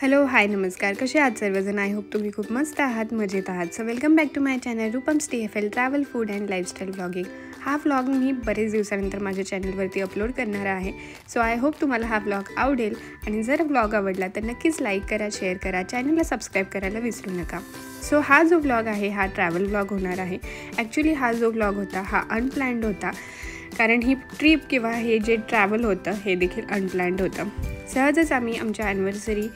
Hello hi नमस्कार, कसे आहात सर्वजण? आय होप तुम्ही खूप मस्त आहात, मजेत आहात. So welcome back to my channel Rupam's TFL travel food and lifestyle vlogging. हा व्लॉग मी बरेच दिवसानंतर माझ्या चॅनलवरती अपलोड करणार आहे. सो आय होप तुम्हाला हा व्लॉग आवडेल आणि जर व्लॉग आवडला तर नक्कीच लाईक करा, शेअर करा, चॅनलला सबस्क्राईब करायला विसरू नका. सो हा जो व्लॉग आहे हा ट्रॅव्हल व्लॉग होणार आहे. ॲक्च्युली हा जो व्लॉग होता हा अनप्लॅन्ड होता, कारण ही ट्रिप किंवा हे जे ट्रॅव्हल होतं हे देखील अनप्लॅन्ड होतं. सहजच आम्ही आमच्या ॲनिव्हर्सरी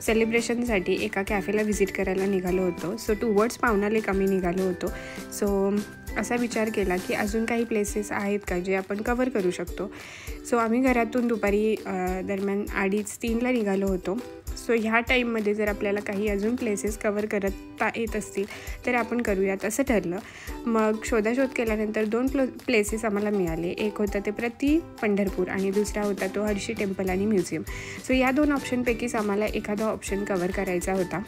सेलिब्रेशनसाठी एका कॅफेला व्हिजिट करायला निघालो होतो. सो टुवर्ड्स पावना लेक आम्ही निघालो होतो. सो असा विचार केला की अजून काही प्लेसेस आहेत का जे आपण कवर करू शकतो. सो आम्ही घरातून दुपारी दरम्यान 2:30-3ला निघालो होतो. सो ह्या टाईममध्ये जर आपल्याला काही अजून प्लेसेस कवर करता येत असतील तर आपण करूयात असं ठरलं. मग शोधाशोध केल्यानंतर 2 प्लेसेस आम्हाला मिळाले. एक होता ते प्रति पंढरपूर आणि दुसरा होता तो हर्षी टेम्पल आणि म्युझियम. सो या 2 ऑप्शनपैकीच आम्हाला एखादा ऑप्शन कवर करायचा होता.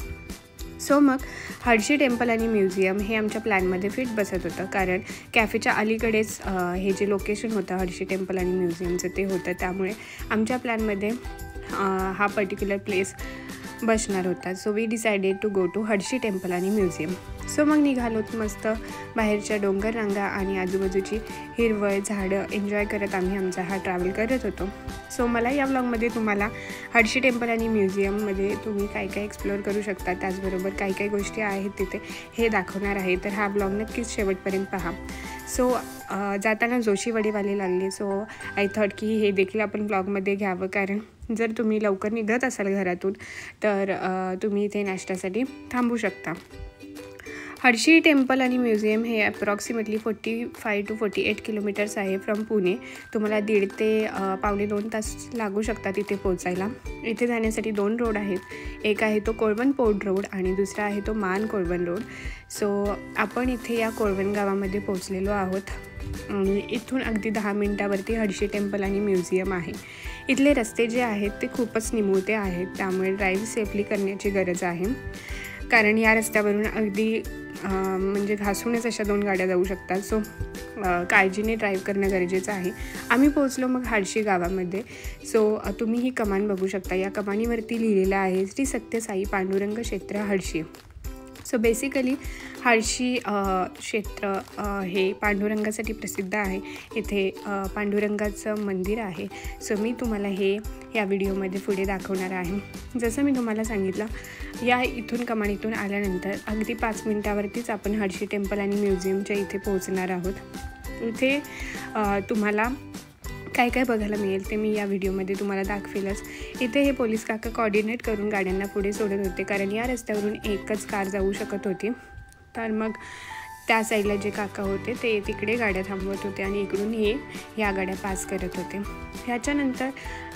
सो मग हर्षी टेम्पल आणि म्युझियम हे आमच्या प्लॅनमध्ये फिट बसत होतं, कारण कॅफेच्या अलीकडेच हे जे लोकेशन होतं हर्षी टेम्पल आणि म्युझियमचं ते होतं. त्यामुळे आमच्या प्लॅनमध्ये हा पर्टिक्युलर प्लेस बसणार होता. So we decided to go to Hershey temple आणि म्युझियम. सो मग निघालोत मस्त बाहेरच्या डोंगर रांगा आणि आजूबाजूची हिरवळ झाडं एन्जॉय करत आम्ही आमचा हा ट्रॅव्हल करत होतो. सो मला या व्लॉगमध्ये तुम्हाला हर्षी टेम्पल आणि म्युझियममध्ये तुम्ही काय काय एक्सप्लोअर करू शकता, त्याचबरोबर काय काय गोष्टी आहेत तिथे हे दाखवणार आहे. तर हा व्लॉग नक्कीच शेवटपर्यंत पहा. सो जाताना जोशीवाडीवाले लागले. सो आय थॉट की हे देखील आपण व्लॉगमध्ये घ्यावं, कारण जर तुम्ही लवकर निघत असाल घरातून तर तुम्ही इथे नाश्त्यासाठी थांबू शकता. हर्षी टेम्पल आणि म्युझियम हे अप्रॉक्सिमेटली 45 to 48 किलोमीटर्स आहे फ्रॉम पुणे. तुम्हाला 1.5 ते पावणे 2 तास लागू शकतात इथे पोचायला. इथे जाण्यासाठी 2 रोड आहेत. एक आहे तो कोळवण पोर्ट रोड आणि दुसरा आहे तो मान कोळवण रोड. सो आपण इथे या कोळवण गावामध्ये पोचलेलो आहोत आणि इथून अगदी 10 मिनिटावरती हर्षी टेम्पल आणि म्युझियम आहे. इथले रस्ते जे आहेत ते खूपच निमुळते आहेत, त्यामुळे ड्राईव्ह सेफली करण्याची गरज आहे, कारण या रस्त्यावरून अगदी म्हणजे घासूनच अशा 2 गाड्या जाऊ शकतात. सो काळजीने ड्राईव्ह करणं गरजेचं आहे. आम्ही पोहोचलो मग हर्षी गावामध्ये. सो तुम्ही ही कमान बघू शकता. या कमानीवरती लिहिलेलं आहे श्री सत्यसाई पांडुरंग क्षेत्र हर्षी. सो बेसिकली हर्षी क्षेत्र हे पांडुरंगासाठी प्रसिद्ध आहे. इथे पांडुरंगाचं मंदिर आहे. सो मी तुम्हाला हे या व्हिडिओमध्ये पुढे दाखवणार आहे. जसं मी तुम्हाला सांगितलं, या इथून कमानीतून आल्यानंतर अगदी 5 मिनिटावरतीच आपण हर्षी टेम्पल आणि म्युझियमच्या इथे पोहोचणार आहोत. इथे तुम्हाला काय काय बघायला मिळेल ते मी या व्हिडिओमध्ये तुम्हाला दाखवेलच. इथे हे पोलीस काका कोऑर्डिनेट करून गाड्यांना पुढे सोडत होते, कारण या रस्त्यावरून एकच कार जाऊ शकत होती. तर मग त्या साईडला जे काका होते ते तिकडे गाड्या थांबवत होते आणि इकडून हे ह्या गाड्या पास करत होते. ह्याच्यानंतर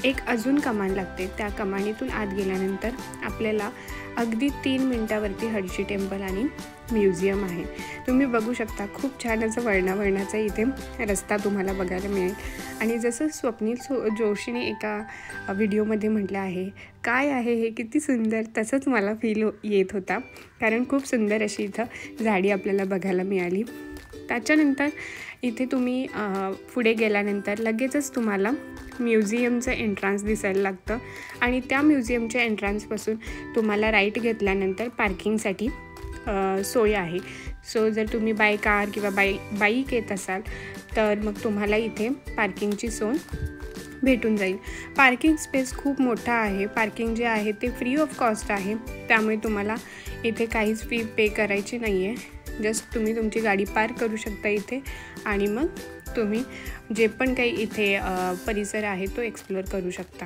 एक अजून कमान लागते. त्या कमानीतून आत गेल्यानंतर आपल्याला अगदी 3 मिनिटावरती हर्षी टेम्पल आणि म्युझियम आहे. तुम्ही बघू शकता खूप छान असं वर्णाचा इथे रस्ता तुम्हाला बघायला मिळेल. आणि जसं स्वप्नील जोशीने एका व्हिडिओमध्ये म्हटलं आहे, काय आहे हे किती सुंदर, तसंच मला फील येत होता, कारण खूप सुंदर अशी इथं झाडी आपल्याला बघायला मिळाली. त्याच्यानंतर इथे तुम्ही पुढे गेल्यानंतर लगेचच तुम्हाला म्युझियमचं एंट्रान्स दिसायला लागतं आणि त्या म्युझियमच्या एंट्रान्सपासून तुम्हाला राईट घेतल्यानंतर पार्किंगसाठी सोय आहे. सो जर तुम्ही बाय कार किंवा बाईक येत असाल तर मग तुम्हाला इथे पार्किंगची सोय भेटून जाईल. पार्किंग स्पेस खूप मोठा आहे. पार्किंग जे आहे ते फ्री ऑफ कॉस्ट आहे, त्यामुळे तुम्हाला इथे काहीच फी पे करायची नाही आहे. जस्ट तुम्ही तुमची गाडी पार्क करू शकता इथे आणि मग तुम्ही जे पण काही इथे परिसर आहे तो एक्सप्लोअर करू शकता.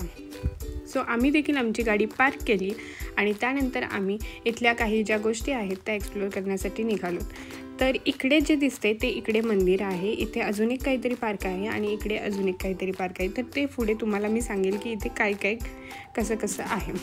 सो आम्ही देखील आमची गाडी पार्क केली आणि त्यानंतर आम्ही इथल्या काही ज्या गोष्टी आहेत त्या एक्सप्लोअर करण्यासाठी निघालो. तर इकडे जे दिसते ते इकडे मंदिर आहे. इथे अजून एक काहीतरी पार्क आहे आणि इकडे अजून एक काहीतरी पार्क आहे. तर ते पुढे तुम्हाला मी सांगेल की इथे काय काय कसं आहे.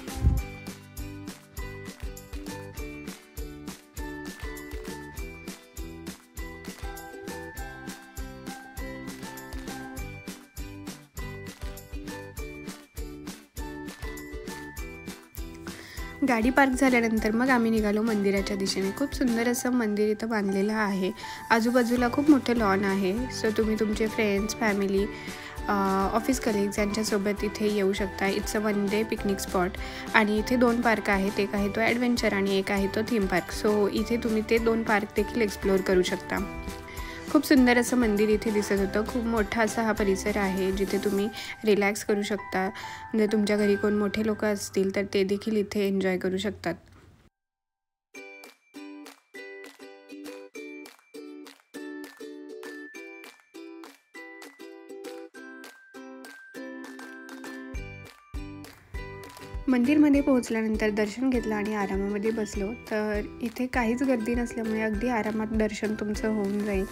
गाडी पार्क झाल्यानंतर मग आम्ही निघालो मंदिराच्या दिशेने. खूप सुंदर असं मंदिर इथं बांधलेलं आहे. आजूबाजूला खूप मोठं लॉन आहे. सो तुम्ही तुमचे फ्रेंड्स, फॅमिली ऑफिस कलिग्स यांच्यासोबत इथे येऊ शकता. It's a one day picnic spot आणि इथे 2 पार्क आहेत. एक आहे तो ॲडव्हेंचर आणि एक आहे तो थीम पार्क. सो इथे तुम्ही ते 2 पार्क देखील एक्सप्लोअर करू शकता. खूप सुंदर असं मंदिर इथे दिसत होतं. खूप मोठा असा हा परिसर आहे जिथे तुम्ही रिलॅक्स करू शकता. जर तुमच्या घरी कोण मोठे लोक असतील तर ते देखील इथे एन्जॉय करू शकतात. मंदिरमध्ये पोहोचल्यानंतर दर्शन घेतलं आणि आरामामध्ये बसलो. तर इथे काहीच गर्दी नसल्यामुळे अगदी आरामात दर्शन तुमचं होऊन जाईल.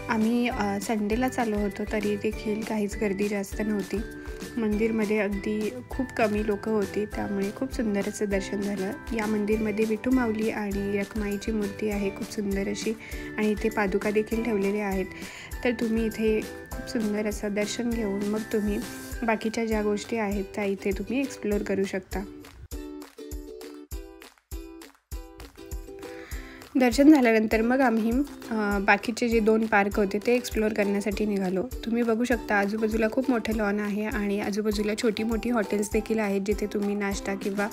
आम्ही संडेलाच आलो होतो तरी देखील काहीच गर्दी जास्त नव्हती. मंदिरमध्ये अगदी खूप कमी लोकं होती, त्यामुळे खूप सुंदर असं दर्शन झालं. या मंदिरमध्ये विठू माऊली आणि रखमाईची मूर्ती आहे खूप सुंदर अशी, आणि इथे पादुका देखील ठेवलेल्या आहेत. तर तुम्ही इथे खूप सुंदर असं दर्शन घेऊन मग तुम्ही बाकीच्या ज्या गोष्टी आहेत त्या इथे तुम्ही एक्सप्लोअर करू शकता. दर्शन झाल्यानंतर मग आम्ही बाकीचे जे 2 पार्क होते ते एक्सप्लोअर करण्यासाठी निघालो. तुम्ही बघू शकता आजूबाजूला खूप मोठं लॉन आहे आणि आजूबाजूला छोटी मोठी हॉटेल्स देखील आहेत जिथे तुम्ही नाश्ता किंवा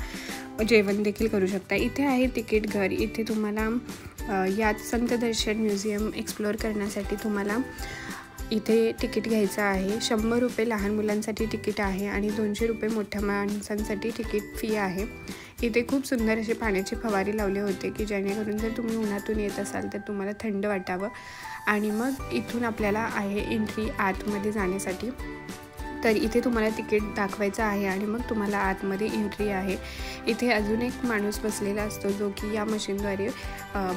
जेवण देखील करू शकता. इथे आहे तिकीट घर. इथे तुम्हाला यात संत दर्शन म्युझियम एक्सप्लोअर करण्यासाठी तुम्हाला इथे तिकीट घ्यायचं आहे. 100 रुपये लहान मुलांसाठी तिकीट आहे आणि 200 रुपये मोठ्या माणसांसाठी तिकीट फी आहे. इथे खूप सुंदर असे पाण्याचे फवारे लावले होते की जेणेकरून जर तुम्ही उन्हातून येत असाल तर तुम्हाला थंड वाटावं. आणि मग इथून आपल्याला आहे एंट्री आतमध्ये जाण्यासाठी. तर इथे तुम्हाला तिकीट दाखवायचं आहे आणि मग तुम्हाला आतमध्ये एंट्री आहे. इथे अजून एक माणूस बसलेला असतो जो की या मशीनद्वारे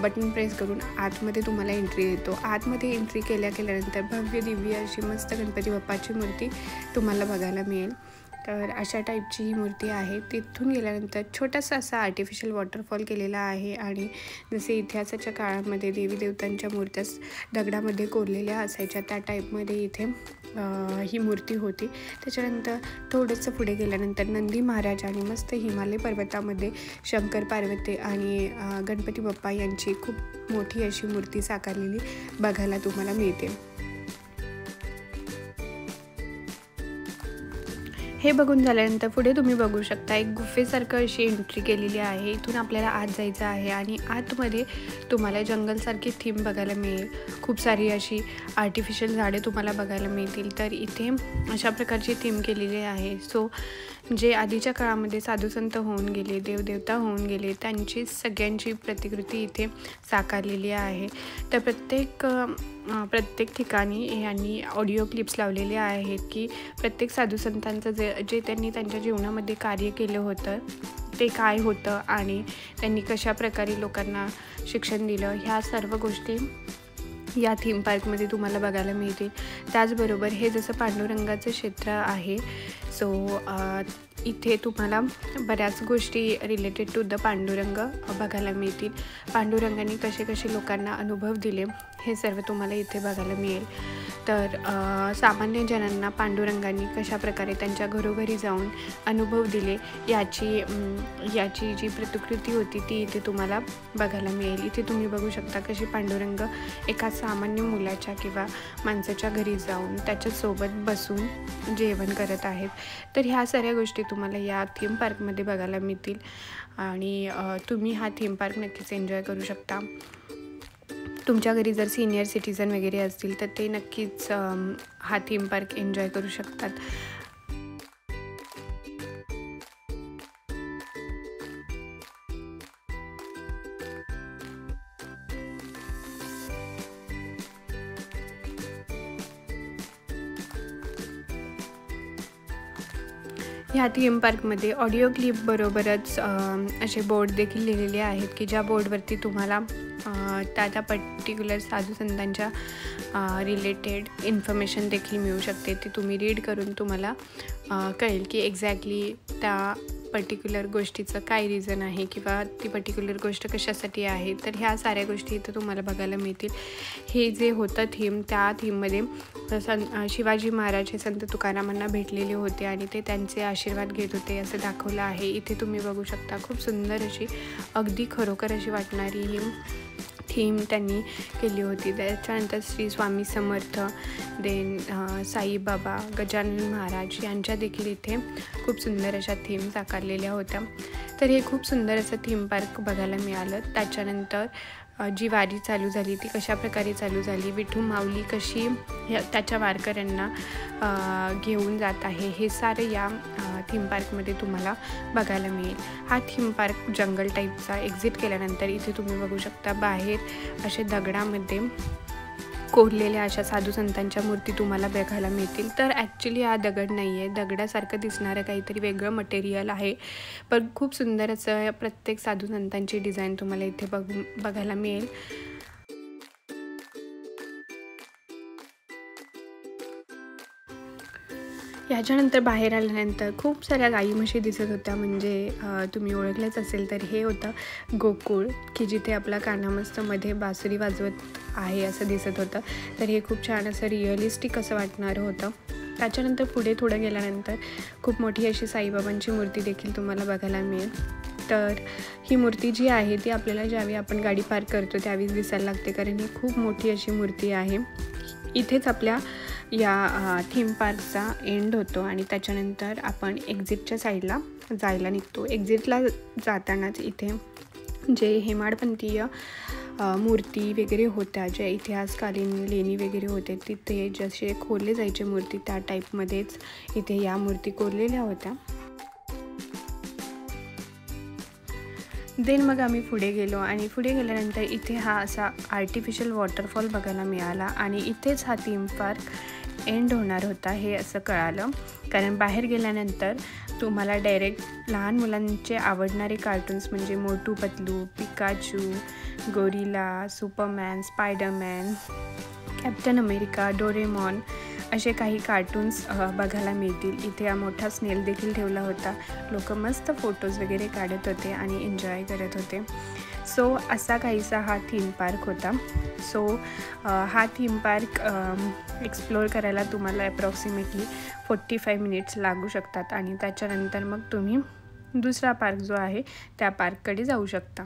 बटन प्रेस करून आतमध्ये तुम्हाला एंट्री देतो. आतमध्ये एंट्री केल्यानंतर भव्य दिव्य अशी मस्त गणपती बाप्पाची मूर्ती तुम्हाला बघायला मिळेल. तर अशा टाईपची ही मूर्ती आहे. तिथून गेल्यानंतर छोटासा असा आर्टिफिशियल वॉटरफॉल केलेला आहे आणि जसे इतिहासाच्या काळामध्ये देवी देवतांच्या मूर्त्या दगडामध्ये कोरलेल्या असायच्या त्या टाईपमध्ये इथे ही मूर्ती होती. त्याच्यानंतर थोडंसं पुढे गेल्यानंतर नंदी महाराज आणि मस्त हिमालय पर्वतामध्ये शंकर पार्वती आणि गणपती बाप्पा यांची खूप मोठी अशी मूर्ती साकारलेली बघायला तुम्हाला मिळते. हे बघून झाल्यानंतर पुढे तुम्ही बघू शकता एक गुफेसारखं अशी एंट्री केलेली आहे. इथून आपल्याला आत जायचं आहे आणि आतमध्ये तुम्हाला जंगलसारखी थीम बघायला मिळेल. खूप सारी अशी आर्टिफिशियल झाडे तुम्हाला बघायला मिळतील. तर इथे अशा प्रकारची थीम केलेली आहे. सो जे आधीच्या काळामध्ये साधुसंत होऊन गेले, देवदेवता होऊन गेले, त्यांची सगळ्यांची प्रतिकृती इथे साकारलेली आहे. तर प्रत्येक ठिकाणी यांनी ऑडिओ क्लिप्स लावलेले आहेत की प्रत्येक साधुसंतांचं जे त्यांनी त्यांच्या जीवनामध्ये कार्य केलं होतं ते काय होतं आणि त्यांनी कशा प्रकारे लोकांना शिक्षण दिलं, ह्या सर्व गोष्टी या थीम पार्कमध्ये तुम्हाला बघायला मिळतील. त्याचबरोबर हे जसं पांडुरंगाचं क्षेत्र आहे. सो इथे तुम्हाला बऱ्याच गोष्टी रिलेटेड टू द पांडुरंग बघायला मिळतील. पांडुरंगाने कसे कसे लोकांना अनुभव दिले हे सर्व तुम्हाला इथे बघायला मिळेल. तर सामान्य जनांना पांडुरंगांनी कशाप्रकारे त्यांच्या घरोघरी जाऊन अनुभव दिले याची जी प्रतिकृती होती ती इथे तुम्हाला बघायला मिळेल. इथे तुम्ही बघू शकता कशी पांडुरंग एका सामान्य मुलाच्या किंवा माणसाच्या घरी जाऊन त्याच्यासोबत बसून जेवण करत आहेत. तर ह्या साऱ्या गोष्टी तुम्हाला या थीम पार्कमध्ये बघायला मिळतील आणि तुम्ही हा थीम पार्क नक्कीच एन्जॉय करू शकता. तुमच्या घरी जर सिनियर सिटीजन वगैरे असतील तर ते नक्कीच हा थीम पार्क एन्जॉय करू शकतात. ह्या थीम पार्कमध्ये ऑडिओ क्लिपबरोबरच असे बोर्ड देखील लिहिलेले आहेत की ज्या बोर्डवरती तुम्हाला त्या पर्टिक्युलर साधुसंतांच्या रिलेटेड इन्फॉर्मेशन देखील मिळू शकते. ते तुम्ही रीड करून तुम्हाला कळेल की एक्झॅक्टली त्या पर्टिक्युलर गोष्टीचं काय रिझन आहे किंवा ती पर्टिक्युलर गोष्ट कशासाठी आहे. तर ह्या साऱ्या गोष्टी इथं तुम्हाला बघायला मिळतील. हे जे होतं थीम, त्या थीममध्ये शिवाजी महाराज हे संत तुकारामांना भेटलेले होते आणि ते त्यांचे आशीर्वाद घेत होते असं दाखवलं आहे. इथे तुम्ही बघू शकता खूप सुंदर अशी अगदी खरोखर अशी वाटणारी ही थीम त्यांनी केली होती. त्याच्यानंतर श्री स्वामी समर्थ, देन साईबाबा, गजानन महाराज यांच्या देखील इथे खूप सुंदर अशा थीम साकारलेल्या होत्या. तर हे खूप सुंदर असं थीम पार्क बघायला मिळालं. त्याच्यानंतर जी वारी चालू झाली ती कशाप्रकारे चालू झाली, विठू माऊली कशी त्याच्या वारकऱ्यांना घेऊन जात आहे, हे सारं या थीम पार्कमध्ये तुम्हाला बघायला मिळेल. हा थीम पार्क जंगल टाईपचा. एक्झिट केल्यानंतर इथे तुम्ही बघू शकता बाहेर असे दगडामध्ये कोरलेल्या अशा साधू संतांच्या मूर्ती तुम्हाला बघायला मिळतील. तर ॲक्च्युली हा दगड नाही आहे, दगडासारखं दिसणारं काहीतरी वेगळं मटेरियल आहे, पण खूप सुंदर असं प्रत्येक साधू संतांची डिझाईन तुम्हाला इथे बघायला मिळेल. याच्यानंतर बाहेर आल्यानंतर खूप साऱ्या गाई म्हशी दिसत होत्या. म्हणजे तुम्ही ओळखलंच असेल तर हे होतं गोकुळ, की जिथे आपला कान्हा मस्त मध्ये बासुरी वाजवत आहे असं दिसत होतं. तर हे खूप छान असं रिअलिस्टिक असं वाटणारं होतं. त्याच्यानंतर पुढे थोडं गेल्यानंतर खूप मोठी अशी साईबाबांची मूर्ती देखील तुम्हाला बघायला मिळेल. तर ही मूर्ती जी आहे ती आपल्याला ज्यावेळी आपण गाडी पार्क करतो त्यावेळीच दिसायला लागते, कारण ही खूप मोठी अशी मूर्ती आहे. इथेच आपल्या या थीम पार्कचा एंड होतो आणि त्याच्यानंतर आपण एक्झिटच्या साईडला जायला निघतो. एक्झिटला जातानाच इथे जे हेमाडपंथीय मूर्ती वगैरे होत्या, ज्या इतिहासकालीन लेणी वगैरे होते, तिथे जसे कोरले जायचे मूर्ती त्या टाईपमध्येच इथे या मूर्ती कोरलेल्या होत्या. देन मग आम्ही पुढे गेलो आणि पुढे गेल्यानंतर इथे हा असा आर्टिफिशियल वॉटरफॉल बघायला मिळाला आणि इथेच हा थीम पार्क एंड होणार होता हे असं कळालं. कारण बाहेर गेल्यानंतर तुम्हाला डायरेक्ट लहान मुलांचे आवडणारे कार्टून्स म्हणजे Motu Patlu, Pikachu, gorilla, Superman, Spiderman, Captain America, Doraemon असे काही कार्टून्स बघायला मिळतील. इथे हा मोठा स्नेल देखील ठेवला होता. लोक मस्त फोटोज वगैरे काढत होते आणि एन्जॉय करत होते. सो असा काहीसा हा थीम पार्क होता. सो हा थीम पार्क एक्सप्लोअर करायला तुम्हाला अप्रॉक्सिमेटली 45 मिनिट्स लागू शकतात आणि त्याच्यानंतर मग तुम्ही दुसरा पार्क जो आहे त्या पार्ककडे जाऊ शकता.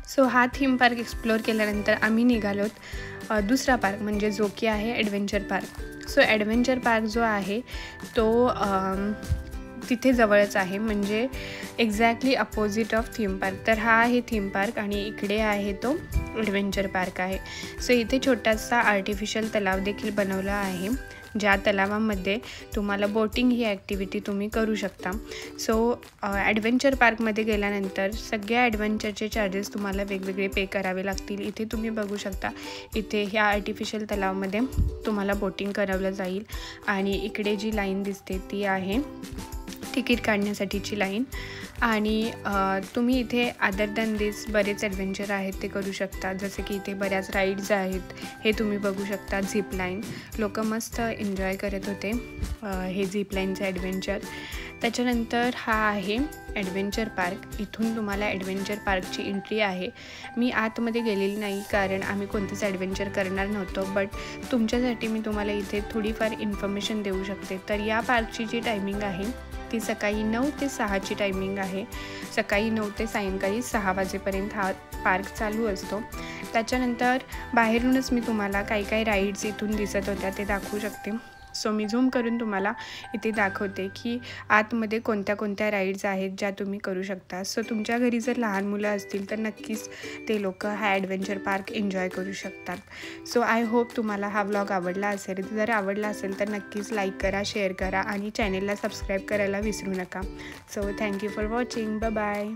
सो हा थीम पार्क एक्सप्लोअर केल्यानंतर आम्ही निघालोत दुसरा पार्क म्हणजे जो की आहे adventure park. So adventure park जो आहे तो तिथे जवळच आहे, म्हणजे exactly opposite of theme park. तर हा आहे थीम पार्क आणि इकडे आहे तो ॲडव्हेंचर पार्क आहे. सो इथे छोटासा आर्टिफिशियल तलाव देखील बनवला आहे, ज्या तलावामध्ये तुम्हाला बोटिंग ही ॲक्टिव्हिटी तुम्ही करू शकता. सो ॲडव्हेंचर पार्कमध्ये गेल्यानंतर सगळ्या ॲडव्हेंचरचे चार्जेस तुम्हाला वेगवेगळे पे करावे लागतील. इथे तुम्ही बघू शकता, इथे ह्या आर्टिफिशियल तलावामध्ये तुम्हाला बोटिंग करावलं जाईल आणि इकडे जी लाईन दिसते ती आहे तिकीट काढण्यासाठीची लाईन. आणि तुम्ही इथे अदर दॅन दिस बरेच ॲडव्हेंचर आहेत ते करू शकता. जसे की इथे बऱ्याच राईड्स आहेत, हे तुम्ही बघू शकता. झिपलाईन लोक मस्त एन्जॉय करत होते हे झिपलाईनचं ॲडव्हेंचर. त्याच्यानंतर हा आहे ॲडव्हेंचर पार्क. इथून तुम्हाला ॲडव्हेंचर पार्कची एंट्री आहे. मी आतमध्ये गेलेली नाही कारण आम्ही कोणतेच ॲडव्हेंचर करणार नव्हतो, बट तुमच्यासाठी मी तुम्हाला इथे थोडीफार इन्फॉर्मेशन देऊ शकते. तर या पार्कची जी टायमिंग आहे ती सकाळी 9 ते 6ची टायमिंग आहे. सकाळी 9 ते सायंकाळी 6 वाजेपर्यंत हा पार्क चालू असतो. त्याच्यानंतर बाहेरूनच मी तुम्हाला काही राईड्स इथून दिसत होत्या ते दाखवू शकते. सो मी झूम करून तुम्हाला इथे दाखवते की आतमध्ये कोणत्या कोणत्या राईड्स आहेत ज्या तुम्ही करू शकता. सो तुमच्या घरी जर लहान मुलं असतील तर नक्कीच ते लोक हा ॲडव्हेंचर पार्क एन्जॉय करू शकतात. सो आय होप तुम्हाला हा व्लॉग आवडला असेल. जर आवडला असेल तर नक्कीच लाईक करा, शेअर करा आणि चॅनेलला सबस्क्राईब करायला विसरू नका. So thank you for watching. Bye.